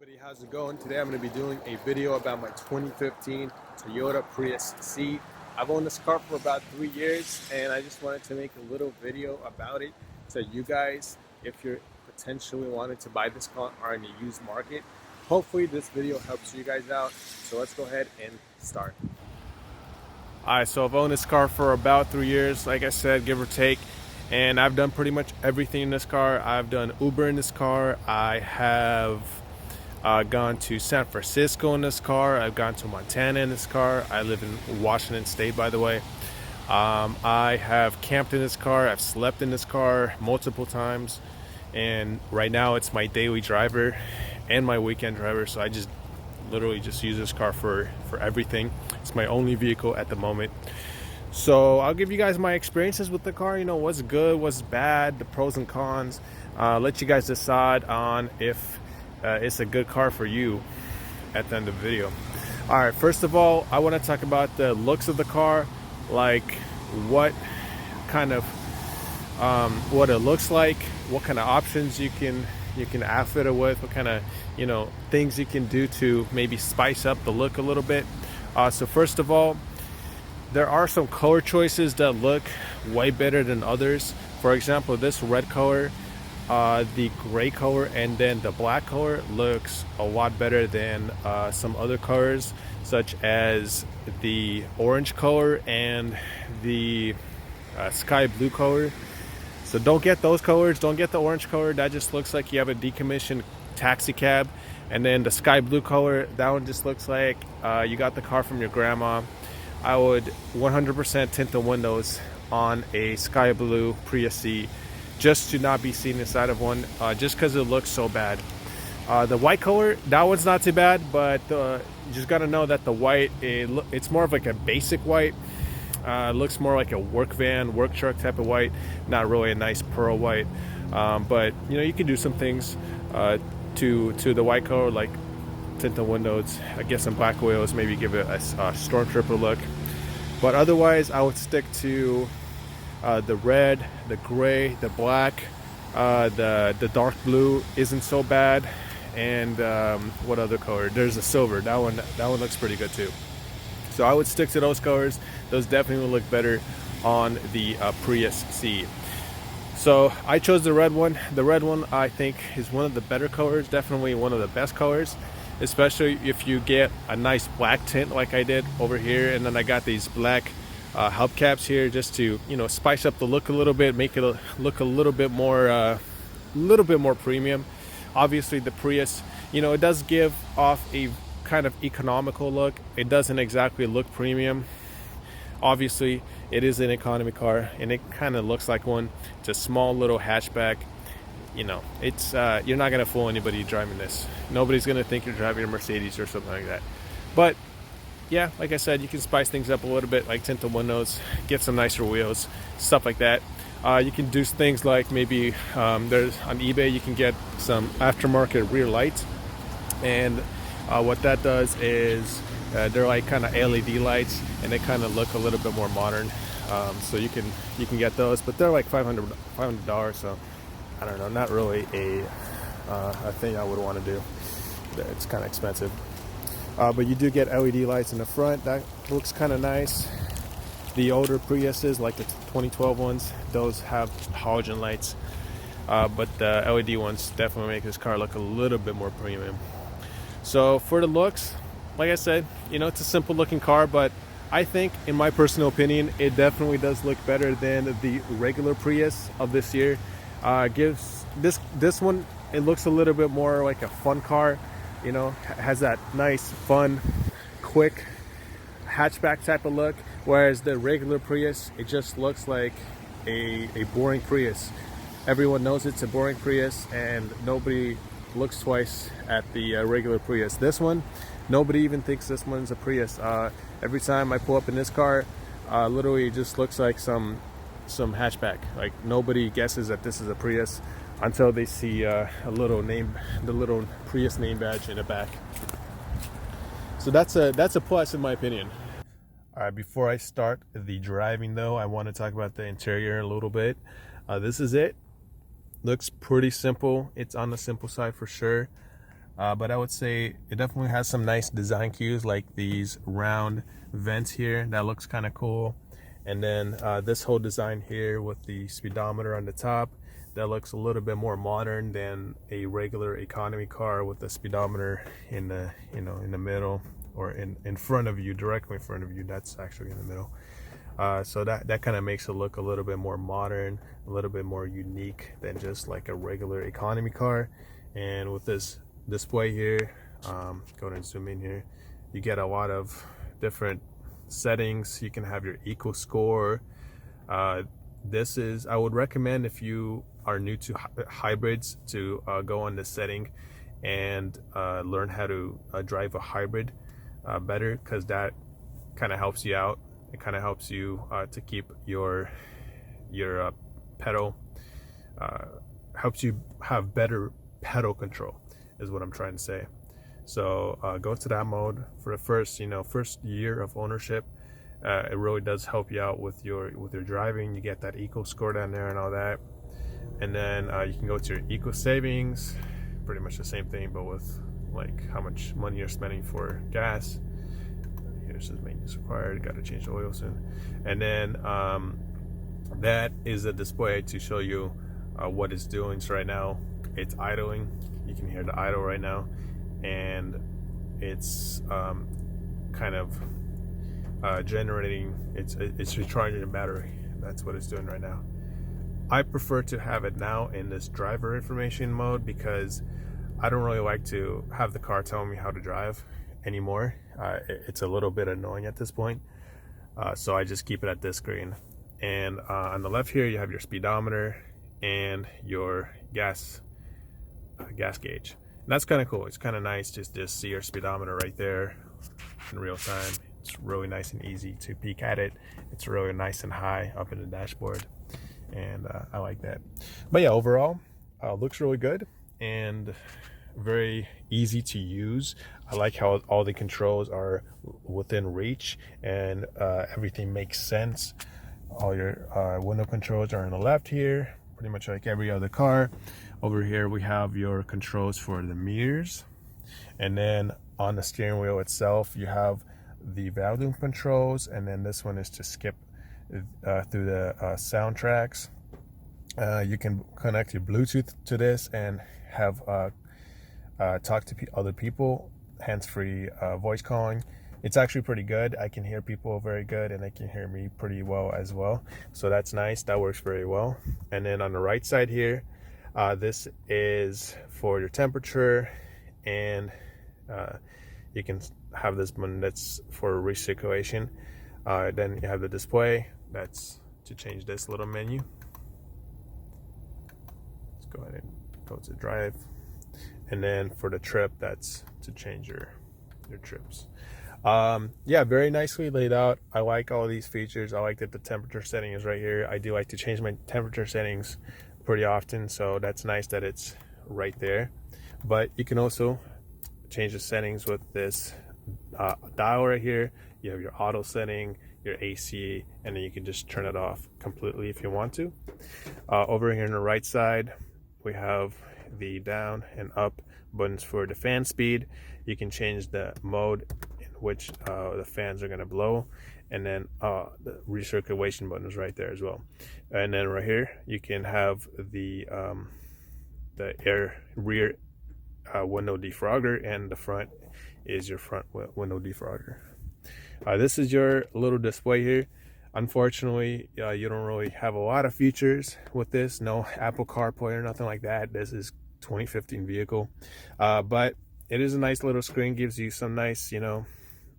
Everybody, how's it going? Today I'm going to be doing a video about my 2015 Toyota Prius C. I've owned this car for about 3 years and I just wanted to make a little video about it so you guys, if you're potentially wanting to buy this car or in a used market, hopefully this video helps you guys out. So let's go ahead and start. Alright, so I've owned this car for about 3 years, like I said, give or take. And I've done pretty much everything in this car. I've done Uber in this car. I have gone to San Francisco in this car. I've gone to Montana in this car. I live in Washington State, by the way. I have camped in this car. I've slept in this car multiple times. And right now it's my daily driver and my weekend driver. So I just literally just use this car for everything. It's my only vehicle at the moment. So I'll give you guys my experiences with the car, you know, what's good, what's bad, the pros and cons. Let you guys decide on if it's a good car for you at the end of the video. All right, first of all, I want to talk about the looks of the car, like what kind of what it looks like, what kind of options you can outfit it with, what kind of things you can do to maybe spice up the look a little bit. So first of all, there are some color choices that look way better than others. For example, this red color, the gray color, and then the black color looks a lot better than some other colors, such as the orange color and the sky blue color. So don't get those colors, don't get the orange color, that just looks like you have a decommissioned taxi cab. And then the sky blue color, that one just looks like you got the car from your grandma. I would 100% tint the windows on a sky blue Prius C just to not be seen inside of one, just because it looks so bad. The white color, that one's not too bad, but you just got to know that the white, it's more of like a basic white. It looks more like a work van, work truck type of white, not really a nice pearl white. But you can do some things to the white color, like tint the windows, I guess some black wheels, maybe give it a stormtrooper look. But otherwise, I would stick to the red, the gray, the black, the dark blue isn't so bad, and what other color? There's a silver. That one looks pretty good too. So I would stick to those colors. Those definitely look better on the Prius C. So I chose the red one. The red one I think is one of the better colors, definitely one of the best colors, especially if you get a nice black tint like I did over here. And then I got these black hubcaps here just to spice up the look a little bit, make it look a little bit more premium. Obviously the Prius, it does give off a kind of economical look. It doesn't exactly look premium. Obviously it is an economy car and it kind of looks like one. It's a small little hatchback. It's you're not gonna fool anybody driving this. Nobody's gonna think you're driving a Mercedes or something like that. But yeah, like I said, you can spice things up a little bit, like tint the windows, get some nicer wheels, stuff like that. You can do things like maybe there's on eBay you can get some aftermarket rear lights, and what that does is they're like kind of LED lights, and they kind of look a little bit more modern. So you can get those, but they're like $500. So I don't know, not really a thing I would want to do. It's kind of expensive. But you do get LED lights in the front. That looks kind of nice. The older Priuses, like the 2012 ones, those have halogen lights. But the LED ones definitely make this car look a little bit more premium. So for the looks, like I said, it's a simple looking car, but I think, in my personal opinion, it definitely does look better than the regular Prius of this year. Gives this one, it looks a little bit more like a fun car. Has that nice, fun, quick hatchback type of look, whereas the regular Prius, it just looks like a boring Prius. Everyone knows it's a boring Prius, and nobody looks twice at the regular Prius. This one, nobody even thinks this one's a Prius. Every time I pull up in this car, literally it just looks like some hatchback. Like nobody guesses that this is a Prius until they see the little Prius name badge in the back. So that's a plus in my opinion. All right, before I start the driving though, I want to talk about the interior a little bit. This is it. Looks pretty simple. It's on the simple side for sure. But I would say it definitely has some nice design cues, like these round vents here. That looks kind of cool. And then this whole design here with the speedometer on the top, that looks a little bit more modern than a regular economy car with the speedometer in the, in the middle, or in front of you, directly in front of you. That's actually in the middle. So that kind of makes it look a little bit more modern, a little bit more unique than just like a regular economy car. And with this display here, go ahead and zoom in here, you get a lot of different settings. You can have your eco score. This is, I would recommend, if you are new to hybrids, to go on this setting and learn how to drive a hybrid better, because that kind of helps you out. It kind of helps you to keep your pedal, helps you have better pedal control, is what I'm trying to say. So go to that mode for the first year of ownership. It really does help you out with your driving. You get that eco score down there and all that. And then you can go to your eco savings, pretty much the same thing, but with like how much money you're spending for gas. Here it says maintenance required, got to change the oil soon. And then that is a display to show you what it's doing. So right now it's idling. You can hear the idle right now, and it's kind of generating, it's recharging the battery. That's what it's doing right now. I prefer to have it now in this driver information mode, because I don't really like to have the car telling me how to drive anymore. It's a little bit annoying at this point, so I just keep it at this screen. And on the left here you have your speedometer and your gas gauge. And that's kind of cool. It's kind of nice just to see your speedometer right there in real time. It's really nice and easy to peek at it. It's really nice and high up in the dashboard, and I like that. But yeah, overall looks really good and very easy to use. I like how all the controls are within reach, and everything makes sense. All your window controls are on the left here, pretty much like every other car. Over here we have your controls for the mirrors, and then on the steering wheel itself you have the volume controls, and then this one is to skip through the soundtracks. You can connect your Bluetooth to this and have talk to other people, hands-free voice calling. It's actually pretty good. I can hear people very good, and they can hear me pretty well as well. So that's nice. That works very well. And then on the right side here, this is for your temperature, and you can have this one that's for recirculation. Then you have the display. That's to change this little menu. Let's go ahead and go to drive. And then for the trip, that's to change your trips. Yeah, very nicely laid out. I like all these features. I like that the temperature setting is right here. I do like to change my temperature settings pretty often, so that's nice that it's right there. But you can also change the settings with this dial right here. You have your auto setting, your AC, and then you can just turn it off completely if you want to. Over here on the right side, we have the down and up buttons for the fan speed. You can change the mode in which the fans are going to blow, and then the recirculation button is right there as well. And then right here you can have the rear window defrogger, and the front is your front window defrogger. This is your little display here. Unfortunately, you don't really have a lot of features with this. No Apple CarPlay or nothing like that. This is 2015 vehicle, but it is a nice little screen. Gives you some nice,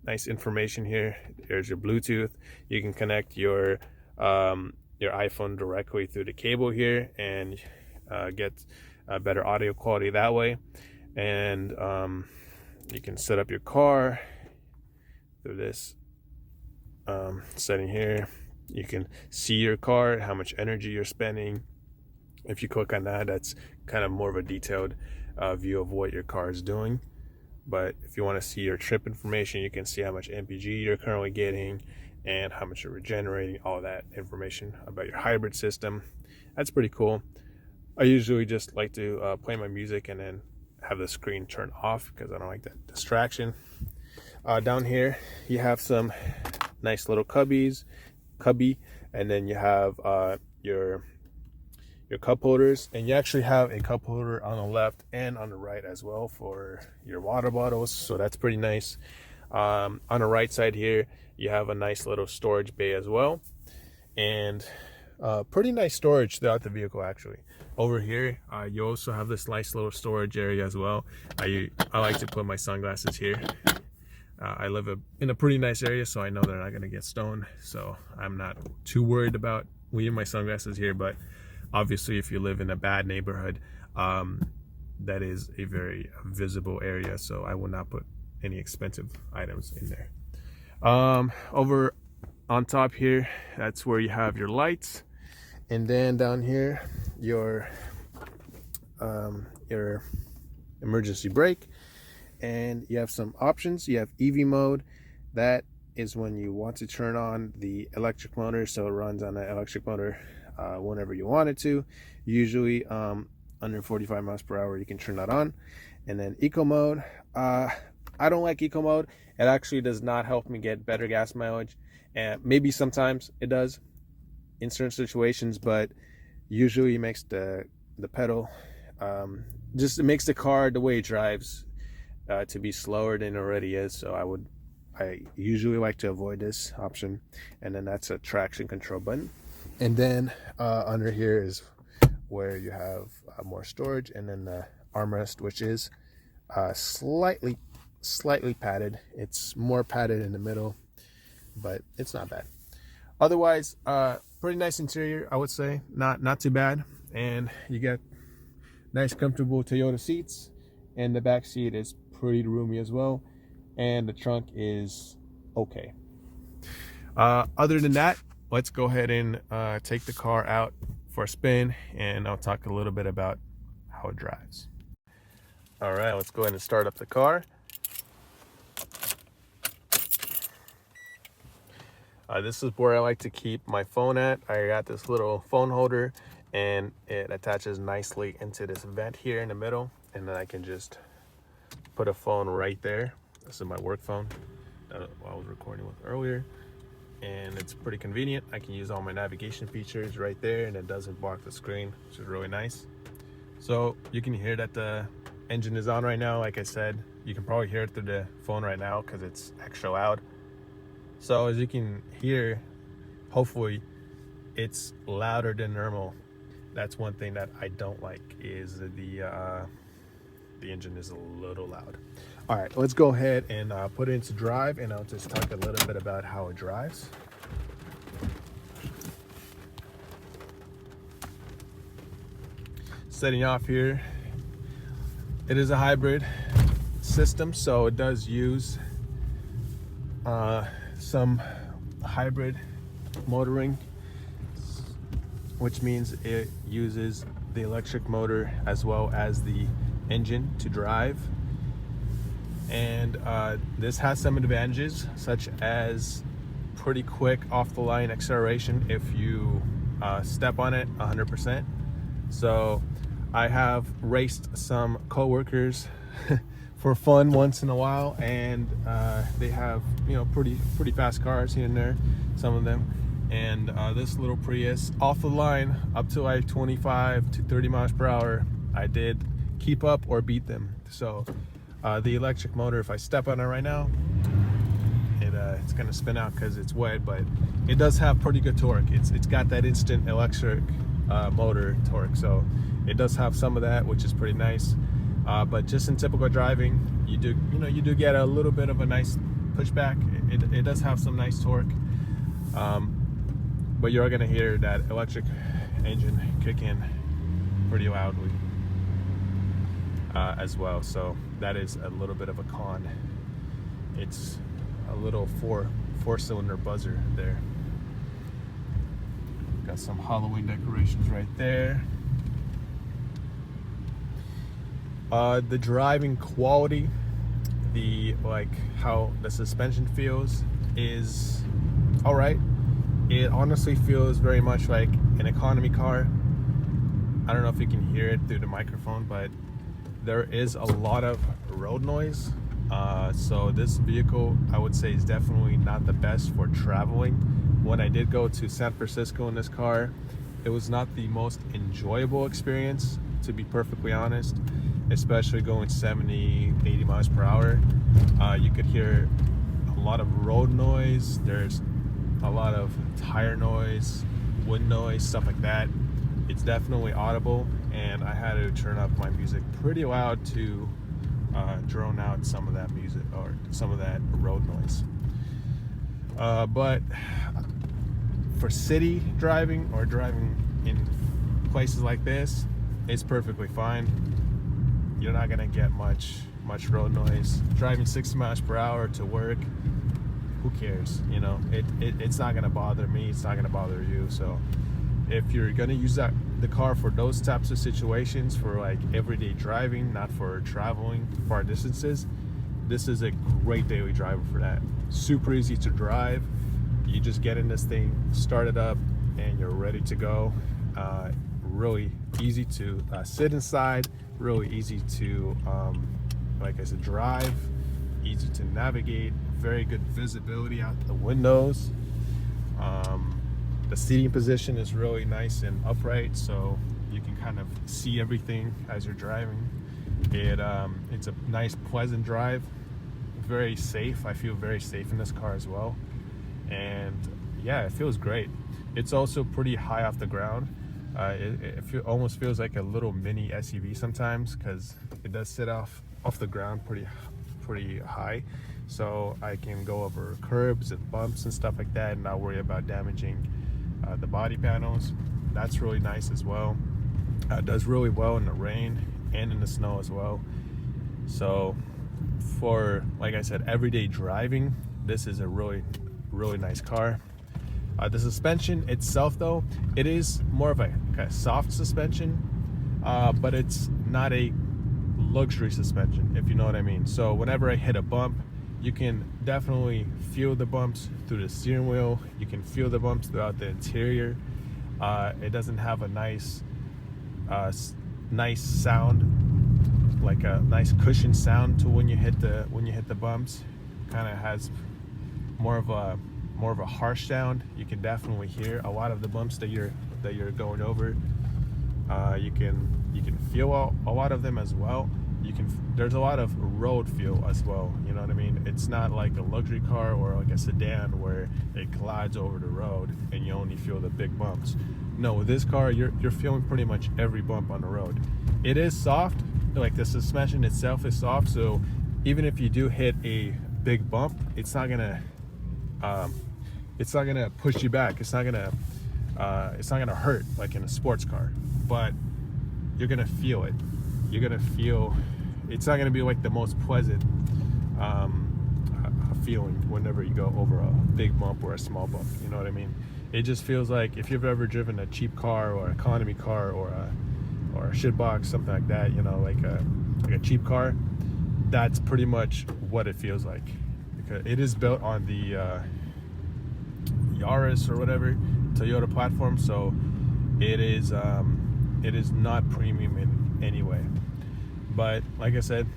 nice information here. There's your Bluetooth. You can connect your iPhone directly through the cable here and get better audio quality that way. And you can set up your car through this setting here. You can see your car, how much energy you're spending. If you click on that, that's kind of more of a detailed view of what your car is doing. But if you want to see your trip information, you can see how much MPG you're currently getting and how much you're regenerating, all that information about your hybrid system. That's pretty cool. I usually just like to play my music and then have the screen turned off because I don't like that distraction. Down here you have some nice little cubby, and then you have your cup holders, and you actually have a cup holder on the left and on the right as well for your water bottles, so that's pretty nice. On the right side here you have a nice little storage bay as well, and pretty nice storage throughout the vehicle. Actually, over here you also have this nice little storage area as well. I like to put my sunglasses here. I live in a pretty nice area, so I know they're not going to get stoned, so I'm not too worried about leaving my sunglasses here. But obviously if you live in a bad neighborhood, that is a very visible area, so I will not put any expensive items in there. Over on top here, that's where you have your lights, and then down here your emergency brake, and you have some options. You have EV mode. That is when you want to turn on the electric motor, so it runs on an electric motor whenever you want it to. Usually under 45 miles per hour you can turn that on. And then eco mode, I don't like eco mode. It actually does not help me get better gas mileage, and maybe sometimes it does in certain situations, but usually it makes the pedal just, it makes the car, the way it drives, to be slower than it already is. So I usually like to avoid this option. And then that's a traction control button. And then under here is where you have more storage, and then the armrest, which is slightly padded. It's more padded in the middle, but it's not bad. Otherwise, pretty nice interior, I would say. Not too bad. And you get nice comfortable Toyota seats, and the back seat is pretty roomy as well, and the trunk is okay. Other than that, let's go ahead and take the car out for a spin, and I'll talk a little bit about how it drives. All right, let's go ahead and start up the car. This is where I like to keep my phone at. I got this little phone holder, and it attaches nicely into this vent here in the middle, and then I can just put a phone right there. This is my work phone that I was recording with earlier, and it's pretty convenient. I can use all my navigation features right there, and it doesn't block the screen, which is really nice. So you can hear that the engine is on right now. Like I said, you can probably hear it through the phone right now because it's extra loud. So as you can hear, hopefully it's louder than normal. That's one thing that I don't like, is the engine is a little loud. All right, let's go ahead and put it into drive, and I'll just talk a little bit about how it drives. Setting off here, it is a hybrid system, so it does use some hybrid motoring, which means it uses the electric motor as well as the engine to drive. And this has some advantages, such as pretty quick off the line acceleration if you step on it 100%. So I have raced some co-workers for fun once in a while, and they have, pretty fast cars here and there, some of them. And this little Prius, off the line up to like 25 to 30 miles per hour, I did keep up or beat them. So the electric motor, if I step on it right now, it's gonna spin out because it's wet, but it does have pretty good torque. It's got that instant electric motor torque, so it does have some of that, which is pretty nice. But just in typical driving, you do get a little bit of a nice pushback. It does have some nice torque, but you're gonna hear that electric engine kick in pretty loudly as well. So that is a little bit of a con. It's a little four-cylinder buzzer there. Got some Halloween decorations right there. The driving quality, how the suspension feels, is all right. It honestly feels very much like an economy car. I don't know if you can hear it through the microphone, but there is a lot of road noise. So this vehicle, I would say, is definitely not the best for traveling. When I did go to San Francisco in this car, it was not the most enjoyable experience, to be perfectly honest, especially going 70, 80 miles per hour. You could hear a lot of road noise. There's a lot of tire noise, wind noise, stuff like that. It's definitely audible, and I had to turn up my music pretty loud to drone out some of that music or some of that road noise. But for city driving or driving in places like this, it's perfectly fine. You're not gonna get much road noise. Driving 60 miles per hour to work, who cares? You know, it's not gonna bother me. It's not gonna bother you. So if you're gonna use the car for those types of situations, for like everyday driving, not for traveling far distances, this is a great daily driver for that. Super easy to drive. You just get in this thing, start it up, and you're ready to go. Really easy to sit inside, really easy to, like I said, drive, easy to navigate, very good visibility out the windows. The seating position is really nice and upright, so you can kind of see everything as you're driving. It's a nice, pleasant drive, very safe. I feel very safe in this car as well, and yeah, it feels great. It's also pretty high off the ground. It almost feels like a little mini SUV sometimes, because it does sit off the ground pretty high, so I can go over curbs and bumps and stuff like that and not worry about damaging the body panels. That's really nice as well. Does really well in the rain and in the snow as well. So for, like I said, everyday driving, this is a really nice car. The suspension itself, though, it is more of a kind of soft suspension, but it's not a luxury suspension, if you know what I mean. So whenever I hit a bump, you can definitely feel the bumps through the steering wheel. You can feel the bumps throughout the interior. It doesn't have a nice sound, like a nice cushion sound to when you hit the bumps. Kind of has more of a harsh sound. You can definitely hear a lot of the bumps that you're going over. You can feel a lot of them as well. There's a lot of road feel as well, you know what I mean? It's not like a luxury car or like a sedan where it glides over the road and you only feel the big bumps. No, with this car, you're feeling pretty much every bump on the road. It is soft, like the suspension itself is soft, so even if you do hit a big bump, it's not gonna push you back. It's not gonna hurt like in a sports car, but you're gonna feel it. It's not gonna be like the most pleasant feeling whenever you go over a big bump or a small bump. You know what I mean? It just feels like if you've ever driven a cheap car or economy car or a shitbox, something like that. You know, like a cheap car. That's pretty much what it feels like, because it is built on the Yaris or whatever Toyota platform, so it is not premium in any way. But like I said,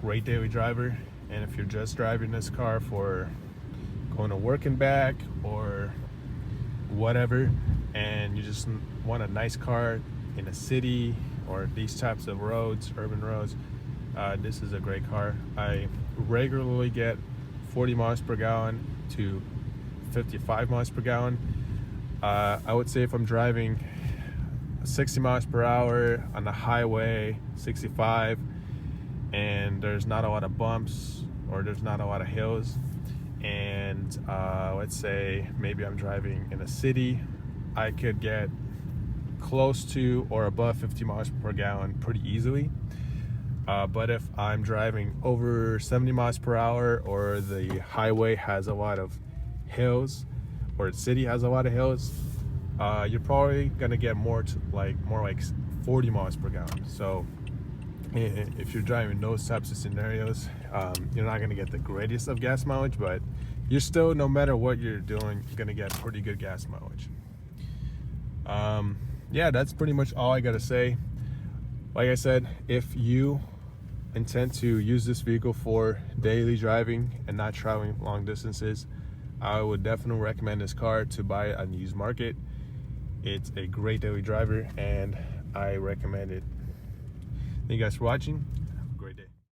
great daily driver. And if you're just driving this car for going to work and back or whatever, and you just want a nice car in a city or these types of roads, urban roads, this is a great car. I regularly get 40 miles per gallon to 55 miles per gallon. I would say if I'm driving 60 miles per hour on the highway, 65, and there's not a lot of bumps or there's not a lot of hills, and let's say maybe I'm driving in a city, I could get close to or above 50 miles per gallon pretty easily. But if I'm driving over 70 miles per hour, or the highway has a lot of hills, or the city has a lot of hills, you're probably gonna get more like 40 miles per gallon. So if you're driving those types of scenarios, you're not gonna get the greatest of gas mileage, but you're still, no matter what you're doing, you're gonna get pretty good gas mileage. Yeah, that's pretty much all I gotta say. Like I said, if you intend to use this vehicle for daily driving and not traveling long distances, I would definitely recommend this car to buy it on the used market. It's a great daily driver and I recommend it. Thank you guys for watching.